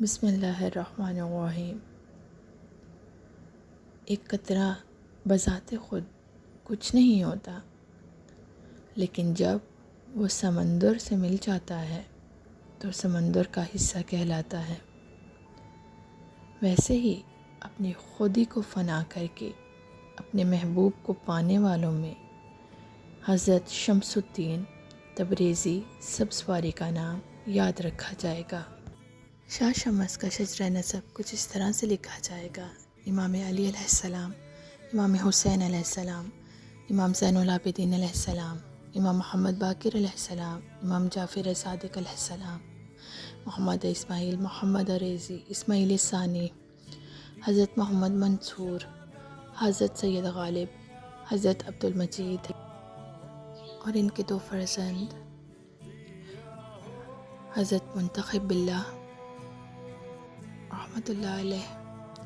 بسم اللہ الرحمن الرحیم۔ ایک قطرہ بذات خود کچھ نہیں ہوتا، لیکن جب وہ سمندر سے مل جاتا ہے تو سمندر کا حصہ کہلاتا ہے۔ ویسے ہی اپنی خودی کو فنا کر کے اپنے محبوب کو پانے والوں میں حضرت شمس الدین تبریزی سبزواری کا نام یاد رکھا جائے گا۔ شاہ شمس کا شجرہ نسب کچھ اس طرح سے لکھا جائے گا: امام علی علیہ السلام، امام حسین علیہ السلام، امام زین العابدین علیہ السلام، امام محمد باقر علیہ السلام، امام جعفر صادق علیہ السلام، محمد اسماعیل، محمد ریزی، اسماعیل ثانی، حضرت محمد منصور، حضرت سید غالب، حضرت عبد المجید اور ان کے دو فرزند حضرت منتخب باللہ رحمۃ اللہ علیہ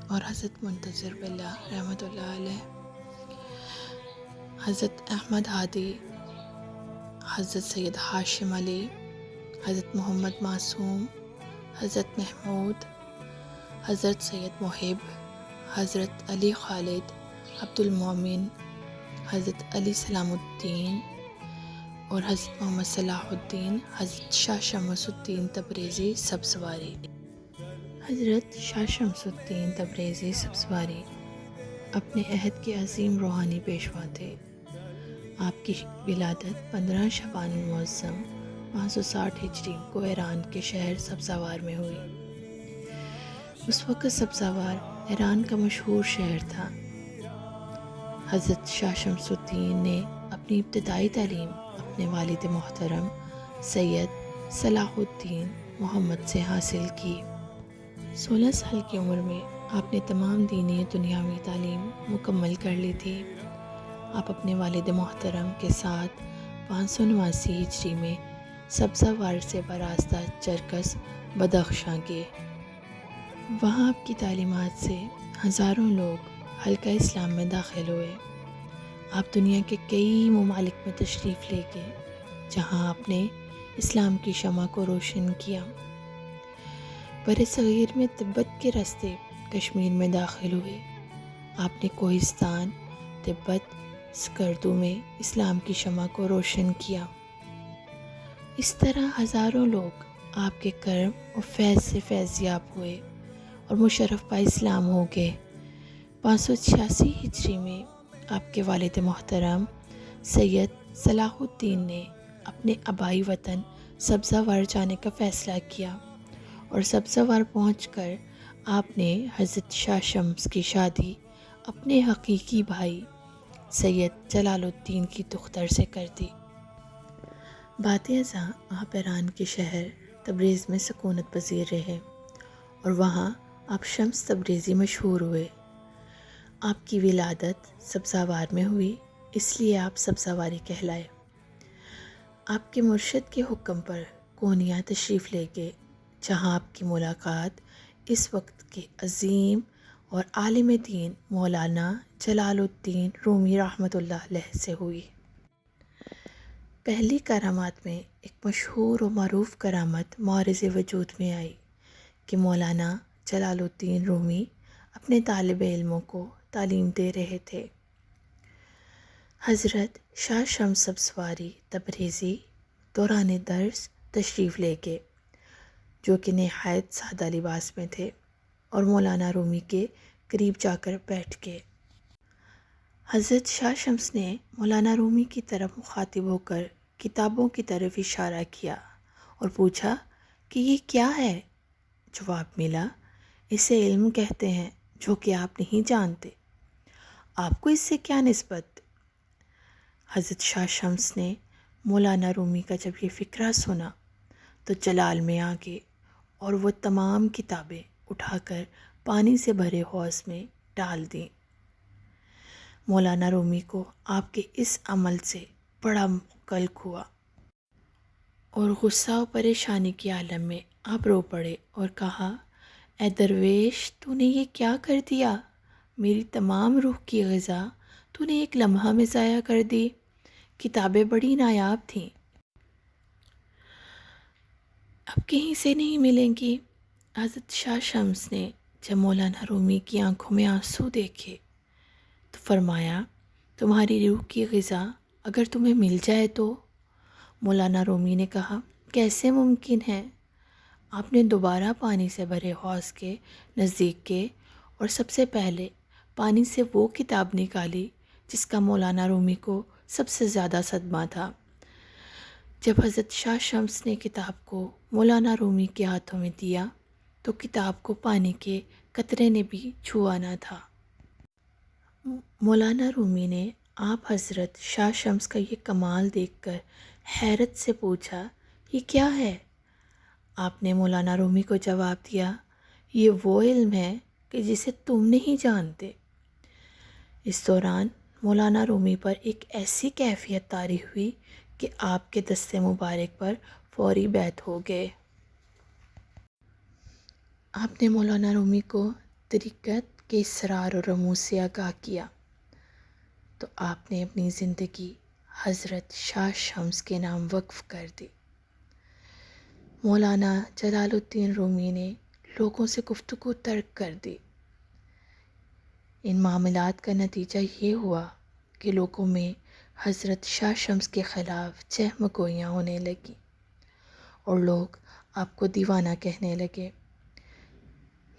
اور حضرت منتظر باللہ رحمۃ اللہ علیہ، حضرت احمد ہادی، حضرت سید ہاشم علی، حضرت محمد معصوم، حضرت محمود، حضرت سید محب، حضرت علی خالد، عبد المومن، حضرت علی سلام الدین اور حضرت محمد صلاح الدین، حضرت شاہ شمس الدین تبریزی سبزواری۔ حضرت شاہ شمس الدین تبریزی سبزواری اپنے عہد کے عظیم روحانی پیشوا تھے۔ آپ کی ولادت 15 شعبان المعظم 560 ہجری کو ایران کے شہر سبزوار میں ہوئی۔ اس وقت سبزوار ایران کا مشہور شہر تھا۔ حضرت شاہ شمس الدین نے اپنی ابتدائی تعلیم اپنے والد محترم سید صلاح الدین محمد سے حاصل کی۔ 16 سال کی عمر میں آپ نے تمام دینی دنیاوی تعلیم مکمل کر لی تھی۔ آپ اپنے والد محترم کے ساتھ 579 ہجری میں سبزوار سے براستہ چرکس بدخشاں گئے۔ وہاں آپ کی تعلیمات سے ہزاروں لوگ حلقہ اسلام میں داخل ہوئے۔ آپ دنیا کے کئی ممالک میں تشریف لے گئے، جہاں آپ نے اسلام کی شمع کو روشن کیا۔ برصغیر میں تبت کے راستے کشمیر میں داخل ہوئے۔ آپ نے کوہستان، تبت، سکردو میں اسلام کی شمع کو روشن کیا۔ اس طرح ہزاروں لوگ آپ کے کرم اور فیض سے فیضیاب ہوئے اور مشرف با اسلام ہو گئے۔ 586 ہجری میں آپ کے والد محترم سید صلاح الدین نے اپنے آبائی وطن سبزوار جانے کا فیصلہ کیا اور سبزوار پہنچ کر آپ نے حضرت شاہ شمس کی شادی اپنے حقیقی بھائی سید جلال الدین کی دختر سے کر دی۔ بعد ازاں آپ ایران کے شہر تبریز میں سکونت پذیر رہے اور وہاں آپ شمس تبریزی مشہور ہوئے۔ آپ کی ولادت سبزوار میں ہوئی، اس لیے آپ سبزواری کہلائے۔ آپ کے مرشد کے حکم پر کونیا تشریف لے گئے، جہاں آپ کی ملاقات اس وقت کے عظیم اور عالم دین مولانا جلال الدین رومی رحمۃ اللہ علیہ سے ہوئی۔ پہلی کرامات میں ایک مشہور و معروف کرامت معرض وجود میں آئی کہ مولانا جلال الدین رومی اپنے طالب علموں کو تعلیم دے رہے تھے۔ حضرت شاہ شمس سبزواری تبریزی دوران درس تشریف لے گئے، جو کہ نہایت سادہ لباس میں تھے، اور مولانا رومی کے قریب جا کر بیٹھ گئے۔ حضرت شاہ شمس نے مولانا رومی کی طرف مخاطب ہو کر کتابوں کی طرف اشارہ کیا اور پوچھا کہ یہ کیا ہے؟ جواب ملا، اسے علم کہتے ہیں، جو کہ آپ نہیں جانتے۔ آپ کو اس سے کیا نسبت؟ حضرت شاہ شمس نے مولانا رومی کا جب یہ فقرہ سنا تو جلال میں آ گئے اور وہ تمام کتابیں اٹھا کر پانی سے بھرے حوض میں ڈال دیں۔ مولانا رومی کو آپ کے اس عمل سے بڑا قلق ہوا اور غصہ و پریشانی کی عالم میں آپ رو پڑے اور کہا، اے درویش، تو نے یہ کیا کر دیا؟ میری تمام روح کی غذا تو نے ایک لمحہ میں ضائع کر دی۔ کتابیں بڑی نایاب تھیں، اب کہیں سے نہیں ملیں گی۔ حضرت شاہ شمس نے جب مولانا رومی کی آنکھوں میں آنسو دیکھے تو فرمایا، تمہاری روح کی غذا اگر تمہیں مل جائے تو؟ مولانا رومی نے کہا، کیسے ممکن ہے؟ آپ نے دوبارہ پانی سے بھرے حوض کے نزدیک گئے اور سب سے پہلے پانی سے وہ کتاب نکالی جس کا مولانا رومی کو سب سے زیادہ صدمہ تھا۔ جب حضرت شاہ شمس نے کتاب کو مولانا رومی کے ہاتھوں میں دیا تو کتاب کو پانی کے قطرے نے بھی چھوا نہ تھا۔ مولانا رومی نے آپ حضرت شاہ شمس کا یہ کمال دیکھ کر حیرت سے پوچھا، یہ کیا ہے؟ آپ نے مولانا رومی کو جواب دیا، یہ وہ علم ہے کہ جسے تم نہیں جانتے۔ اس دوران مولانا رومی پر ایک ایسی کیفیت طاری ہوئی کہ آپ کے دست مبارک پر فوری بیعت ہو گئے۔ آپ نے مولانا رومی کو طریقت کے اسرار و رموز سے آگاہ کیا تو آپ نے اپنی زندگی حضرت شاہ شمس کے نام وقف کر دی۔ مولانا جلال الدین رومی نے لوگوں سے گفتگو ترک کر دی۔ ان معاملات کا نتیجہ یہ ہوا کہ لوگوں میں حضرت شاہ شمس کے خلاف چہم گوئیاں ہونے لگیں اور لوگ آپ کو دیوانہ کہنے لگے،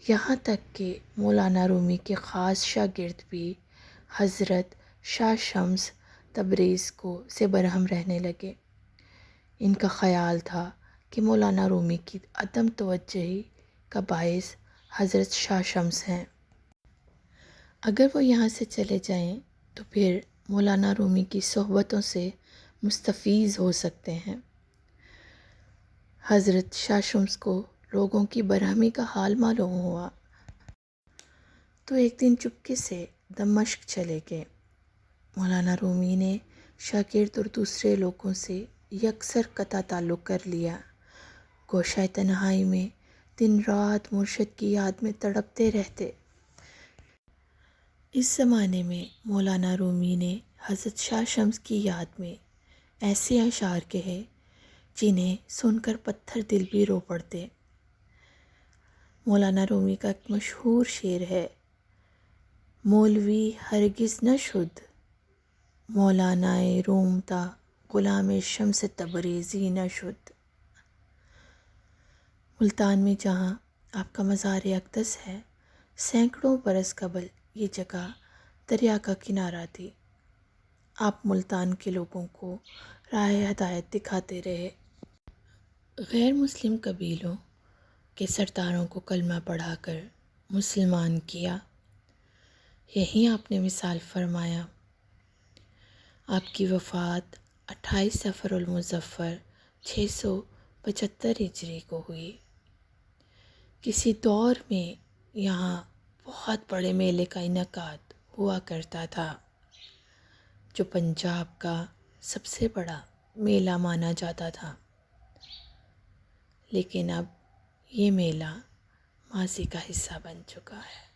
یہاں تک کہ مولانا رومی کے خاص شاگرد بھی حضرت شاہ شمس تبریز سے برہم رہنے لگے۔ ان کا خیال تھا کہ مولانا رومی کی عدم توجہی کا باعث حضرت شاہ شمس ہیں۔ اگر وہ یہاں سے چلے جائیں تو پھر مولانا رومی کی صحبتوں سے مستفیض ہو سکتے ہیں۔ حضرت شاہ شمس کو لوگوں کی برہمی کا حال معلوم ہوا تو ایک دن چپکے سے دمشق چلے گئے۔ مولانا رومی نے شاگرد اور دوسرے لوگوں سے یکسر قطع تعلق کر لیا۔ گوشہ تنہائی میں دن رات مرشد کی یاد میں تڑپتے رہتے۔ اس زمانے میں مولانا رومی نے حضرت شاہ شمس کی یاد میں ایسے اشعار کہے جنہیں سن کر پتھر دل بھی رو پڑتے۔ مولانا رومی کا ایک مشہور شعر ہے، مولوی ہرگز نہ شد مولانا روم تا غلام شمس تبریزی نہ شد۔ ملتان میں جہاں آپ کا مزار اقدس ہے، سینکڑوں برس قبل یہ جگہ دریا کا کنارہ تھی۔ آپ ملتان کے لوگوں کو راہ ہدایت دکھاتے رہے۔ غیر مسلم قبیلوں کے سرداروں کو کلمہ پڑھا کر مسلمان کیا۔ یہیں آپ نے مثال فرمایا۔ آپ کی وفات 28 صفر المظفر 675 ہجری کو ہوئی۔ کسی دور میں یہاں بہت بڑے میلے کا انعقاد ہوا کرتا تھا جو پنجاب کا سب سے بڑا میلہ مانا جاتا تھا، لیکن اب یہ میلہ ماضی کا حصہ بن چکا ہے۔